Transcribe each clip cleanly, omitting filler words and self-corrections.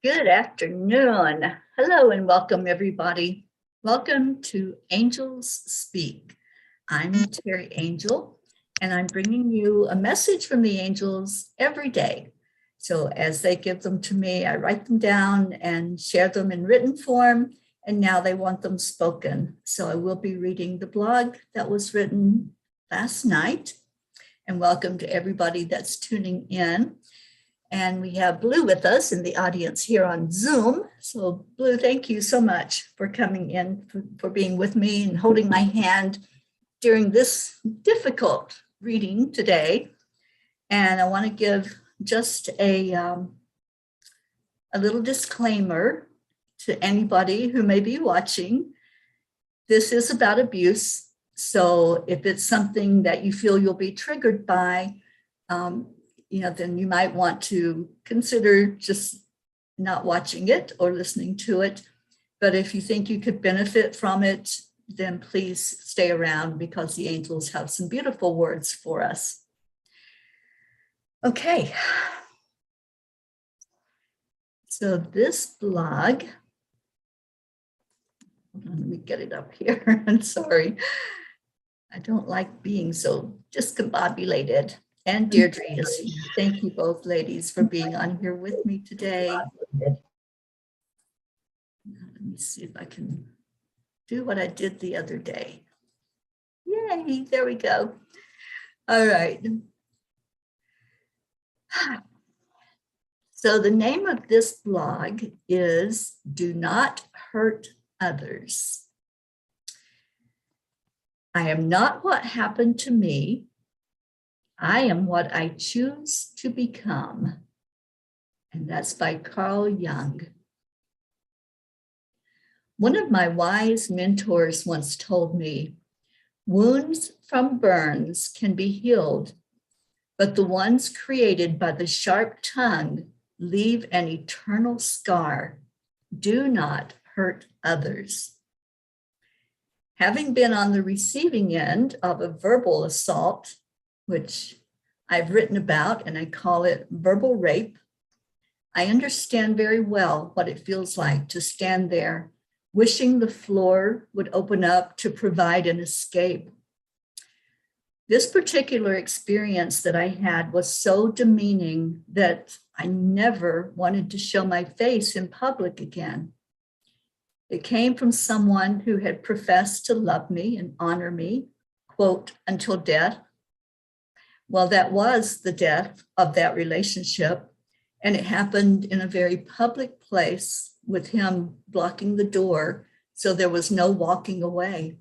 Good afternoon. Hello and welcome, everybody. Welcome to Angels Speak. I'm Teri Angel, and I'm bringing you a message from the angels every day. So as they give them to me, I write them down and share them in written form, and now they want them spoken. So I will be reading the blog that was written last night. And welcome to everybody that's tuning in. And we have Blue with us in the audience here on Zoom. So Blue, thank you so much for coming in, for being with me and holding my hand during this difficult reading today. And I want to give just a little disclaimer to anybody who may be watching. This is about abuse. So if it's something that you feel you'll be triggered by, then you might want to consider just not watching it or listening to it. But if you think you could benefit from it, then please stay around because the angels have some beautiful words for us. Okay. So this blog, hold on, let me get it up here. I'm sorry. I don't like being so discombobulated. And Deirdre is here. Thank you both ladies for being on here with me today. Let me see if I can do what I did the other day. Yay, there we go. All right. So the name of this blog is Do Not Hurt Others. I am not what happened to me. I am what I choose to become. And that's by Carl Jung. One of my wise mentors once told me, wounds from burns can be healed, but the ones created by the sharp tongue leave an eternal scar. Do not hurt others. Having been on the receiving end of a verbal assault, which I've written about, and I call it verbal rape, I understand very well what it feels like to stand there, wishing the floor would open up to provide an escape. This particular experience that I had was so demeaning that I never wanted to show my face in public again. It came from someone who had professed to love me and honor me, quote, until death. Well, that was the death of that relationship, and it happened in a very public place with him blocking the door, so there was no walking away.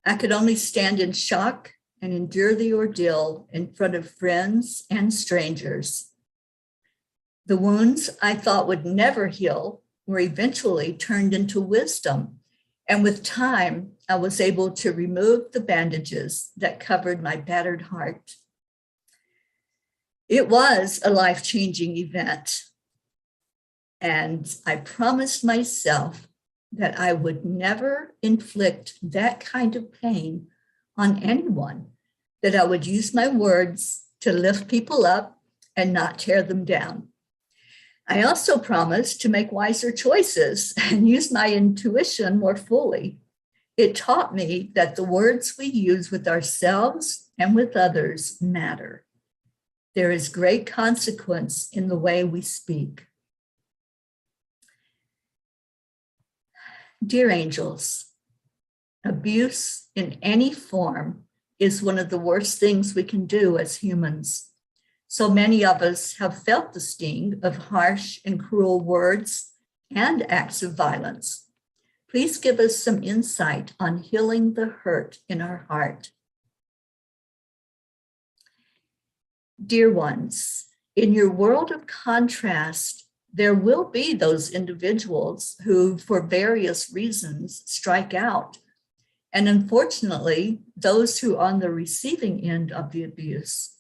I could only stand in shock and endure the ordeal in front of friends and strangers. The wounds I thought would never heal were eventually turned into wisdom, and with time, I was able to remove the bandages that covered my battered heart. It was a life-changing event, and I promised myself that I would never inflict that kind of pain on anyone, that I would use my words to lift people up and not tear them down. I also promised to make wiser choices and use my intuition more fully. It taught me that the words we use with ourselves and with others matter. There is great consequence in the way we speak. Dear angels, abuse in any form is one of the worst things we can do as humans. So many of us have felt the sting of harsh and cruel words and acts of violence. Please give us some insight on healing the hurt in our heart. Dear ones, in your world of contrast, there will be those individuals who, for various reasons, strike out. And unfortunately, those who are on the receiving end of the abuse.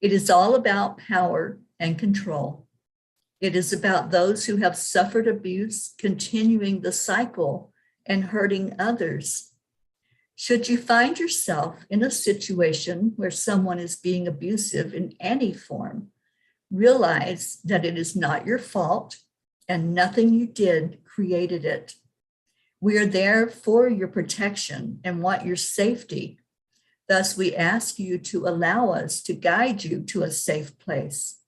It is all about power and control. It is about those who have suffered abuse, continuing the cycle and hurting others. Should you find yourself in a situation where someone is being abusive in any form, realize that it is not your fault and nothing you did created it. We are there for your protection and want your safety. Thus, we ask you to allow us to guide you to a safe place.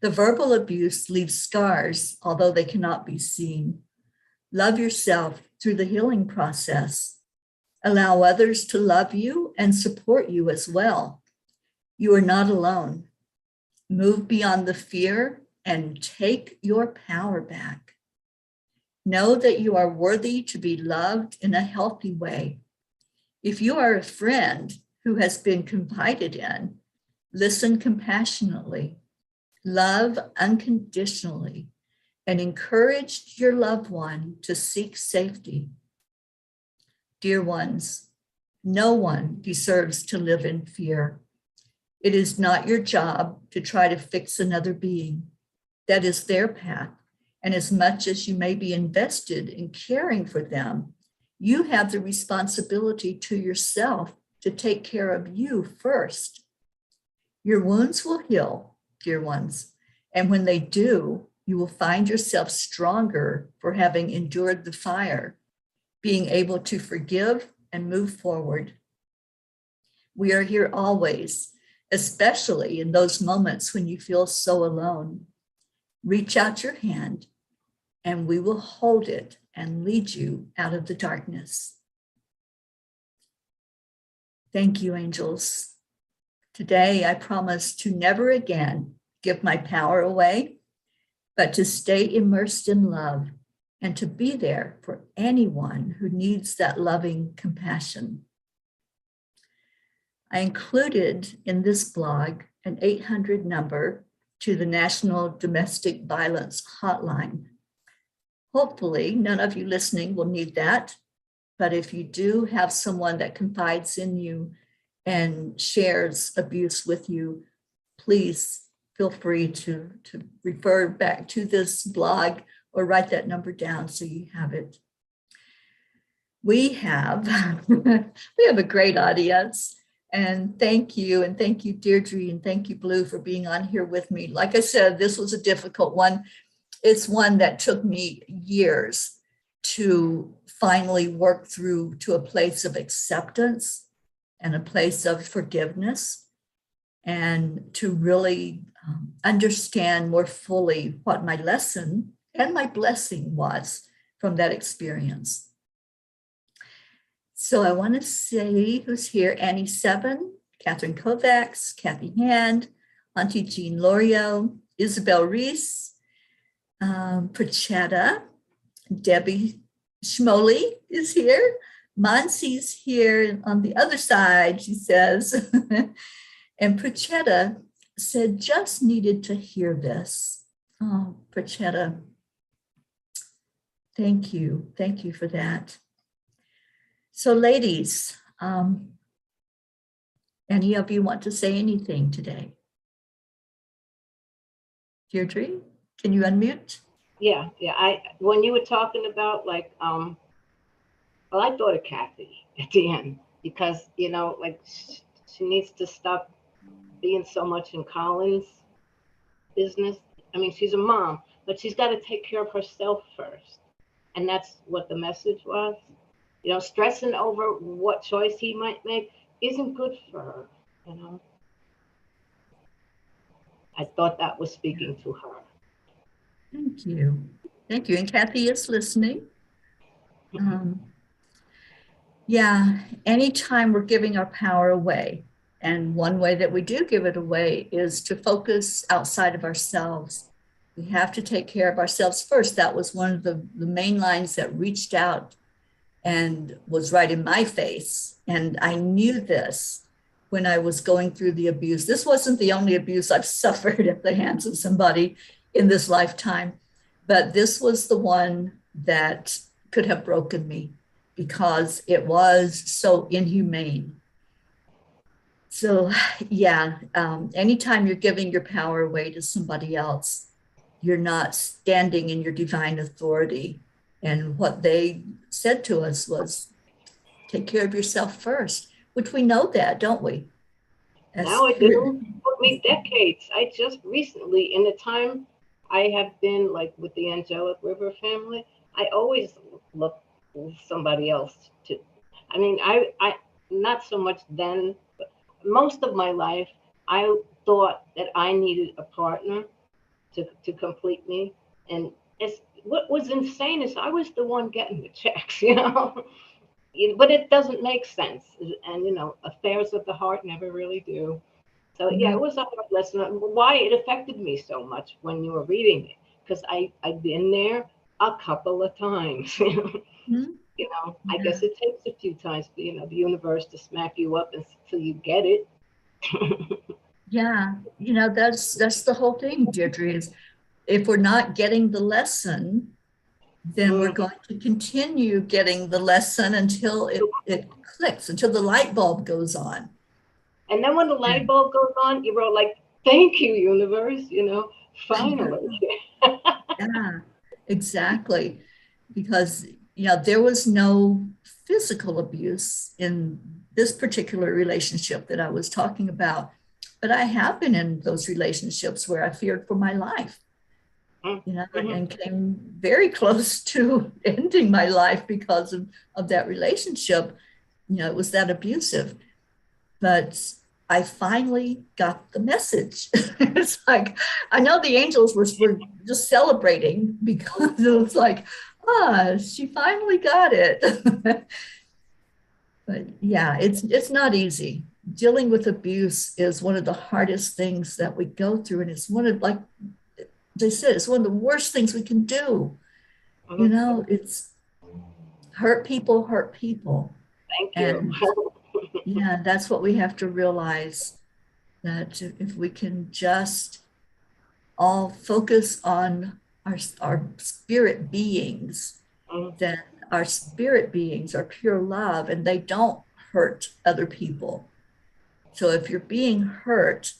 The verbal abuse leaves scars, although they cannot be seen. Love yourself through the healing process. Allow others to love you and support you as well. You are not alone. Move beyond the fear and take your power back. Know that you are worthy to be loved in a healthy way. If you are a friend who has been confided in, listen compassionately, love unconditionally, and encourage your loved one to seek safety. Dear ones, no one deserves to live in fear. It is not your job to try to fix another being. That is their path. And as much as you may be invested in caring for them, you have the responsibility to yourself to take care of you first. Your wounds will heal, dear ones. And when they do, you will find yourself stronger for having endured the fire, being able to forgive and move forward. We are here always, especially in those moments when you feel so alone. Reach out your hand and we will hold it and lead you out of the darkness. Thank you, angels. Today, I promise to never again give my power away, but to stay immersed in love and to be there for anyone who needs that loving compassion. I included in this blog an 800 number to the National Domestic Violence Hotline. Hopefully, none of you listening will need that, but if you do have someone that confides in you and shares abuse with you, please feel free to refer back to this blog or write that number down so you have it. We have a great audience. And thank you, Deirdre, and thank you, Blue, for being on here with me. Like I said, this was a difficult one. It's one that took me years to finally work through to a place of acceptance and a place of forgiveness, and to really understand more fully what my lesson and my blessing was from that experience. So I want to say who's here: Annie Seven, Catherine Kovacs, Kathy Hand, Auntie Jean Lorio, Isabel Reese, Prachetta, Debbie Schmoley is here. Monsi's here on the other side, she says. And Prachetta said, just needed to hear this. Oh, Prachetta, thank you. Thank you for that. So ladies, any of you want to say anything today? Deirdre, can you unmute? Yeah. When you were talking about like, well, I thought of Kathy at the end because, you know, like she needs to stop being so much in Colin's business. I mean, she's a mom, but she's got to take care of herself first. And that's what the message was. You know, stressing over what choice he might make isn't good for her, you know. I thought that was speaking to her. Thank you. Thank you. And Kathy is listening. Yeah, anytime we're giving our power away, and one way that we do give it away is to focus outside of ourselves. We have to take care of ourselves first. That was one of the main lines that reached out and was right in my face. And I knew this when I was going through the abuse. This wasn't the only abuse I've suffered at the hands of somebody in this lifetime, but this was the one that could have broken me because it was so inhumane. So yeah, anytime you're giving your power away to somebody else, you're not standing in your divine authority. And what they said to us was, take care of yourself first, which we know that, don't we? Now it didn't. It took me decades. I just recently, in the time I have been like with the Angelic River family. I always look for somebody else to. I mean, I not so much then, but most of my life, I thought that I needed a partner to complete me. And it's what was insane is I was the one getting the checks, you know. But it doesn't make sense, and affairs of the heart never really do. So yeah, it Mhm. was a hard lesson. Why it affected me so much when you were reading it, because I've been there a couple of times. Mhm. I Yeah. guess it takes a few times for the universe to smack you up until you get it. Yeah. That's the whole thing, Deirdre, is if we're not getting the lesson, then we're Mhm. going to continue getting the lesson until it clicks, until the light bulb goes on. And then when the Yeah. light bulb goes on, you wrote like, "Thank you, universe." I Finally. know. Yeah, exactly. Because, there was no physical abuse in this particular relationship that I was talking about. But I have been in those relationships where I feared for my life, Mm-hmm. and came very close to ending my life because of that relationship. It was that abusive. But I finally got the message. It's like, I know the angels were just celebrating because it was like, she finally got it. But yeah, it's not easy. Dealing with abuse is one of the hardest things that we go through. And it's one of, like they said, it's one of the worst things we can do. Mm-hmm. It's hurt people hurt people. Thank you. And yeah, that's what we have to realize, that if we can just all focus on our spirit beings, Mhm. then our spirit beings are pure love and they don't hurt other people. So if you're being hurt,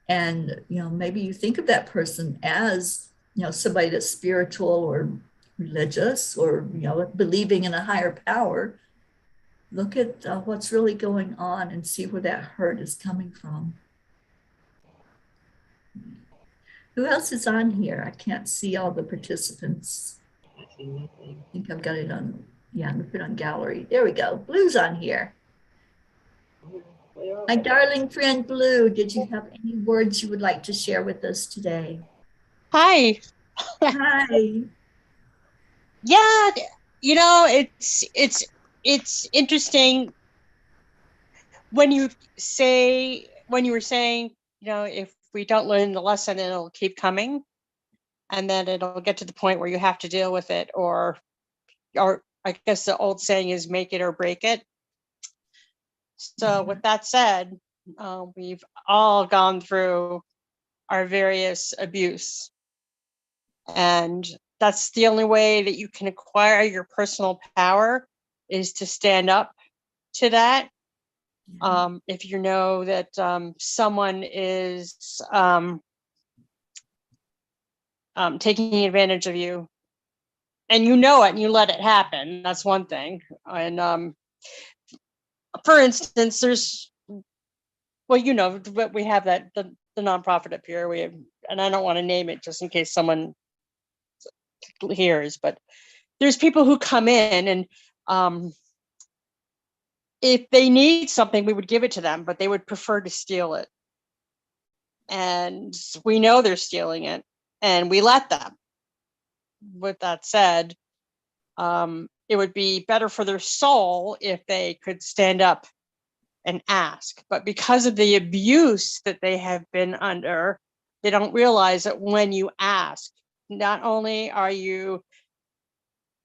and maybe you think of that person as somebody that's spiritual or religious, or believing in a higher power, look at what's really going on and see where that hurt is coming from. Who else is on here? I can't see all the participants. I see nothing. I think I've got it on, yeah, I'm gonna put it on gallery. There we go. Blue's on here. Where are My they? darling friend Blue, did you have any words you would like to share with us today? Hi. Hi. Yeah, it's interesting when you were saying, if we don't learn the lesson, it'll keep coming, and then it'll get to the point where you have to deal with it, or I guess the old saying is make it or break it. So with that said, we've all gone through our various abuse, and that's the only way that you can acquire your personal power, is to stand up to that. If you know that someone is taking advantage of you, and you know it and you let it happen, that's one thing. And for instance, but we have the nonprofit up here. We have, and I don't want to name it just in case someone hears, but there's people who come in, and if they need something, we would give it to them, but they would prefer to steal it. And we know they're stealing it, and we let them. With that said, it would be better for their soul if they could stand up and ask. But because of the abuse that they have been under, they don't realize that when you ask, not only are you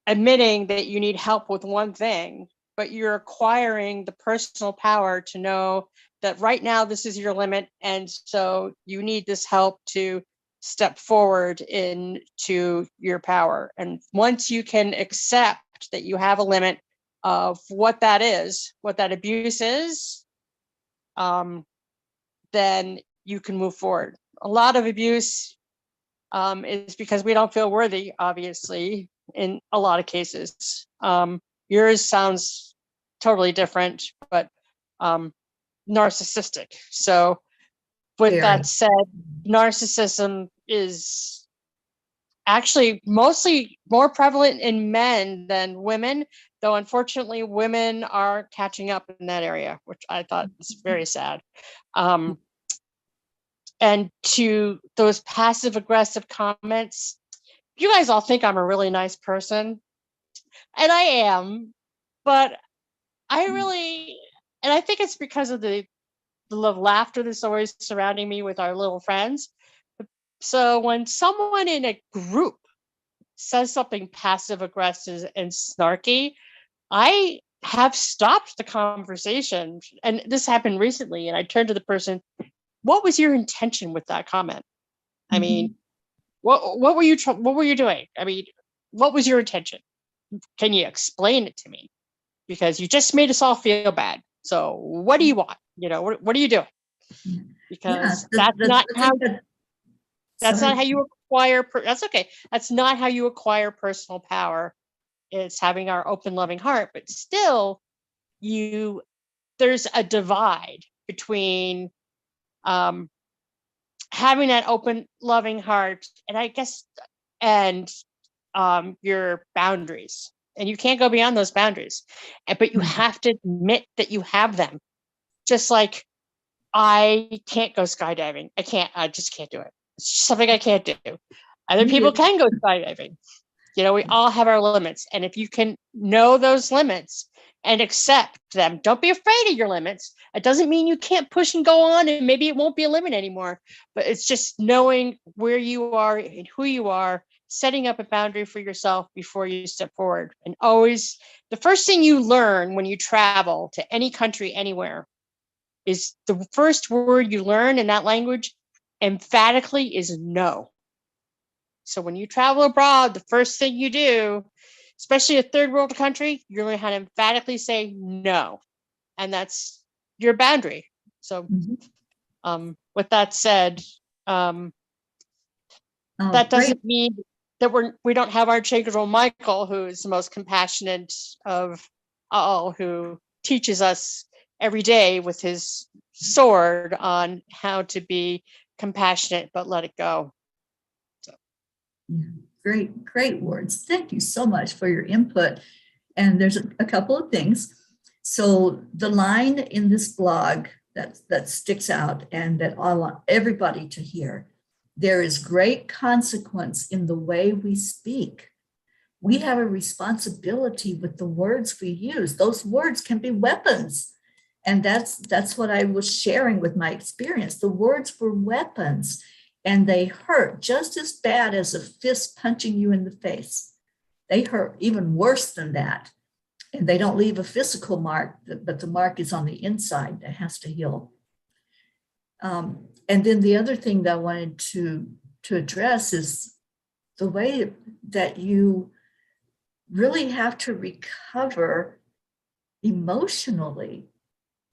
admitting that you need help with one thing, but you're acquiring the personal power to know that right now this is your limit, and so you need this help to step forward into your power. And once you can accept that you have a limit of what that is, what that abuse is, then you can move forward. A lot of abuse is because we don't feel worthy, obviously, in a lot of cases. Yours sounds totally different, but narcissistic. So with Very. that said, narcissism is actually mostly more prevalent in men than women, though unfortunately women are catching up in that area, which I thought was very sad. And to those passive aggressive comments, you guys all think I'm a really nice person, and I am, but I really, and I think it's because of the laughter that's always surrounding me with our little friends. So when someone in a group says something passive aggressive and snarky, I have stopped the conversation. And this happened recently. And I turned to the person, what was your intention with that comment? I mean, what were you doing? I mean, what was your intention? Can you explain it to me? Because you just made us all feel bad. So what do you want? You know, what are you doing? Because that's not how you acquire. That's okay. That's not how you acquire personal power. It's having our open, loving heart. But still, there's a divide between having that open, loving heart, and I guess, and your boundaries. And you can't go beyond those boundaries. But you have to admit that you have them. Just like I can't go skydiving. I just can't do it. It's just something I can't do. Other people can go skydiving. You know, we all have our limits. And if you can know those limits and accept them, don't be afraid of your limits. It doesn't mean you can't push and go on, and maybe it won't be a limit anymore. But it's just knowing where you are and who you are, setting up a boundary for yourself before you step forward. And always, the first thing you learn when you travel to any country, anywhere, is the first word you learn in that language emphatically is no. So when you travel abroad, the first thing you do, especially a third world country, you learn how to emphatically say no. And that's your boundary. So with that said, that doesn't mean that we don't have our Archangel Michael, who is the most compassionate of all, who teaches us every day with his sword on how to be compassionate, but let it go. So. Great words. Thank you so much for your input. And there's a couple of things. So the line in this blog that sticks out and that I want everybody to hear: there is great consequence in the way we speak. We have a responsibility with the words we use. Those words can be weapons. And that's what I was sharing with my experience. The words were weapons, and they hurt just as bad as a fist punching you in the face. They hurt even worse than that. And they don't leave a physical mark, but the mark is on the inside that has to heal. And then the other thing that I wanted to address is the way that you really have to recover emotionally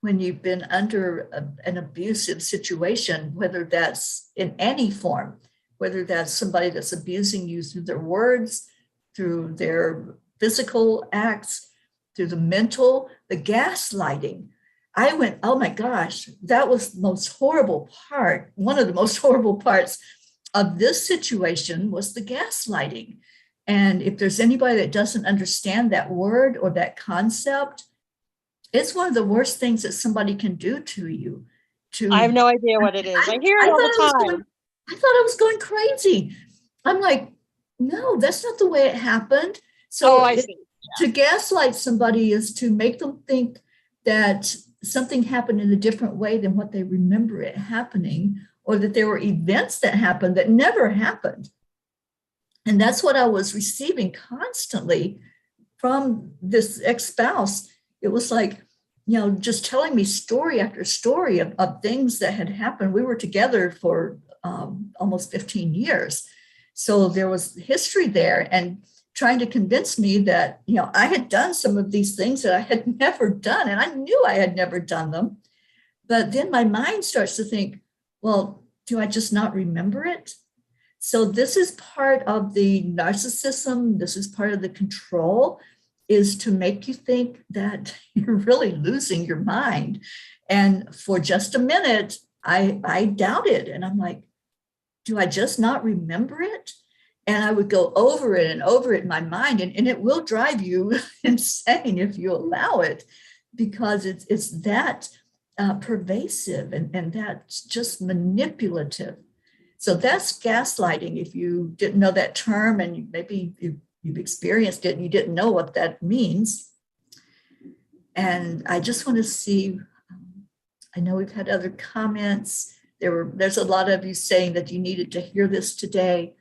when you've been under an abusive situation, whether that's in any form, whether that's somebody that's abusing you through their words, through their physical acts, through the mental, the gaslighting. I went, oh my gosh, that was the most horrible part. One of the most horrible parts of this situation was the gaslighting. And if there's anybody that doesn't understand that word or that concept, it's one of the worst things that somebody can do to you. I have no idea what it is. I hear it all the time. I thought I was going crazy. I'm like, no, that's not the way it happened. So I see. To gaslight somebody is to make them think that something happened in a different way than what they remember it happening, or that there were events that happened that never happened. And that's what I was receiving constantly from this ex-spouse. It was like, just telling me story after story of things that had happened. We were together for almost 15 years. So there was history there, and trying to convince me that, I had done some of these things that I had never done. And I knew I had never done them. But then my mind starts to think, well, do I just not remember it? So this is part of the narcissism. This is part of the control, is to make you think that you're really losing your mind. And for just a minute, I doubted. And I'm like, do I just not remember it? And I would go over it and over it in my mind, and it will drive you insane if you allow it, because it's that pervasive and that's just manipulative. So that's gaslighting. If you didn't know that term, and maybe you've experienced it and you didn't know what that means. And I just want to see, I know we've had other comments. There's a lot of you saying that you needed to hear this today.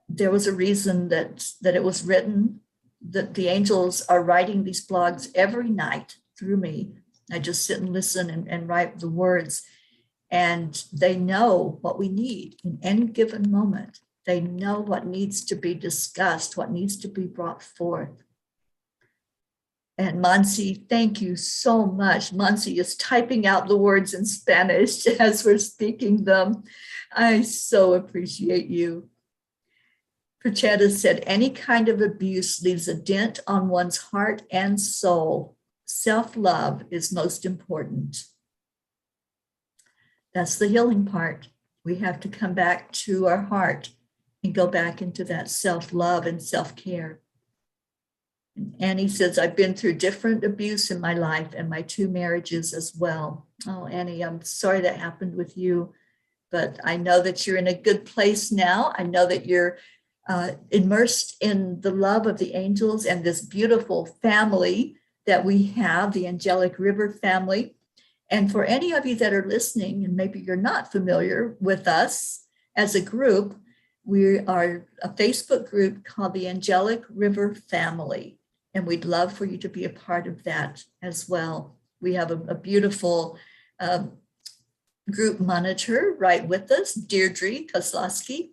There was a reason that it was written, that the angels are writing these blogs every night through me. I just sit and listen and write the words, and they know what we need in any given moment. They know what needs to be discussed, what needs to be brought forth. And Mansi, thank you so much. Mansi is typing out the words in Spanish as we're speaking them. I so appreciate you. Perchetta said, any kind of abuse leaves a dent on one's heart and soul. Self-love is most important. That's the healing part. We have to come back to our heart and go back into that self-love and self-care. And Annie says, I've been through different abuse in my life and my 2 marriages as well. Oh, Annie, I'm sorry that happened with you, but I know that you're in a good place now. I know that you're immersed in the love of the angels and this beautiful family that we have, the Angelic River family. And for any of you that are listening, and maybe you're not familiar with us as a group, we are a Facebook group called the Angelic River Family, and we'd love for you to be a part of that as well. We have a beautiful group monitor right with us, Deirdre Kozlowski,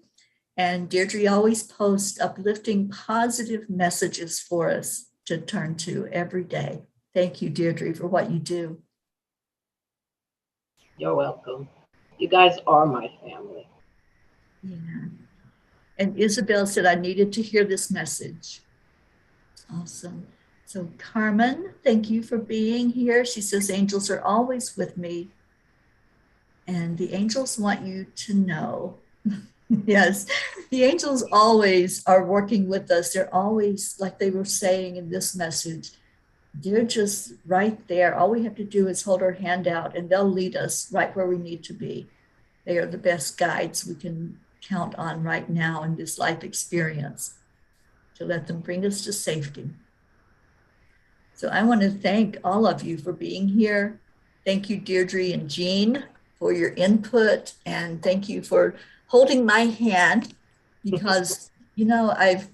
and Deirdre always posts uplifting, positive messages for us to turn to every day. Thank you, Deirdre, for what you do. You're welcome. You guys are my family. Yeah. And Isabel said, I needed to hear this message. Awesome. So Carmen, thank you for being here. She says, angels are always with me. And the angels want you to know. Yes, the angels always are working with us. They're always, like they were saying in this message, they're just right there. All we have to do is hold our hand out and they'll lead us right where we need to be. They are the best guides we can count on right now in this life experience, to let them bring us to safety. So I want to thank all of you for being here. Thank you, Deirdre and Jean, for your input. And thank you for holding my hand, because, you know, I've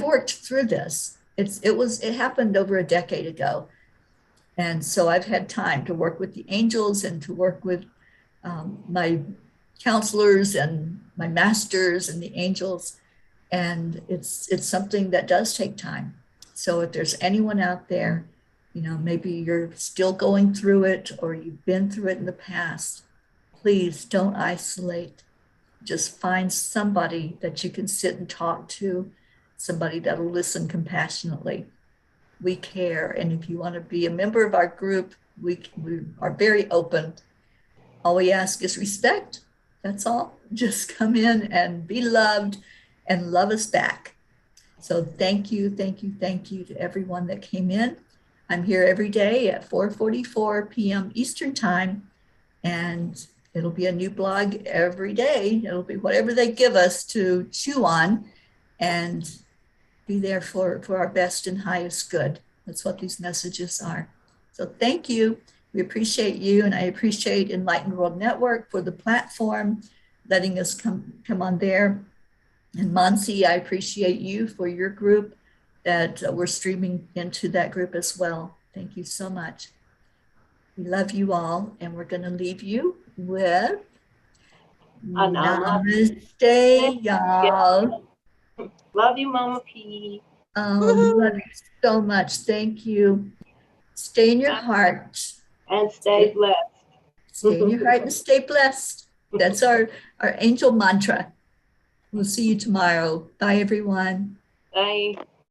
worked through this. It happened over a decade ago. And so I've had time to work with the angels and to work with my counselors and my masters and the angels. And it's something that does take time. So if there's anyone out there, you know, maybe you're still going through it or you've been through it in the past, please don't isolate. Just find somebody that you can sit and talk to, somebody that'll listen compassionately. We care. And if you want to be a member of our group, we are very open. All we ask is respect. That's all. Just come in and be loved and love us back. So thank you to everyone that came in. I'm here every day at 4:44 p.m. Eastern Time, and it'll be a new blog every day. It'll be whatever they give us to chew on and be there for our best and highest good. That's what these messages are. So thank you. We appreciate you, and I appreciate Enlightened World Network for the platform, letting us come on there. And Mansi, I appreciate you for your group that we're streaming into that group as well. Thank you so much. We love you all, and we're going to leave you with Namaste, y'all. Love you, Mama P. Oh, we love you so much. Thank you. Stay in your heart. And stay blessed. Stay in your heart and stay blessed. That's our angel mantra. We'll see you tomorrow. Bye, everyone. Bye.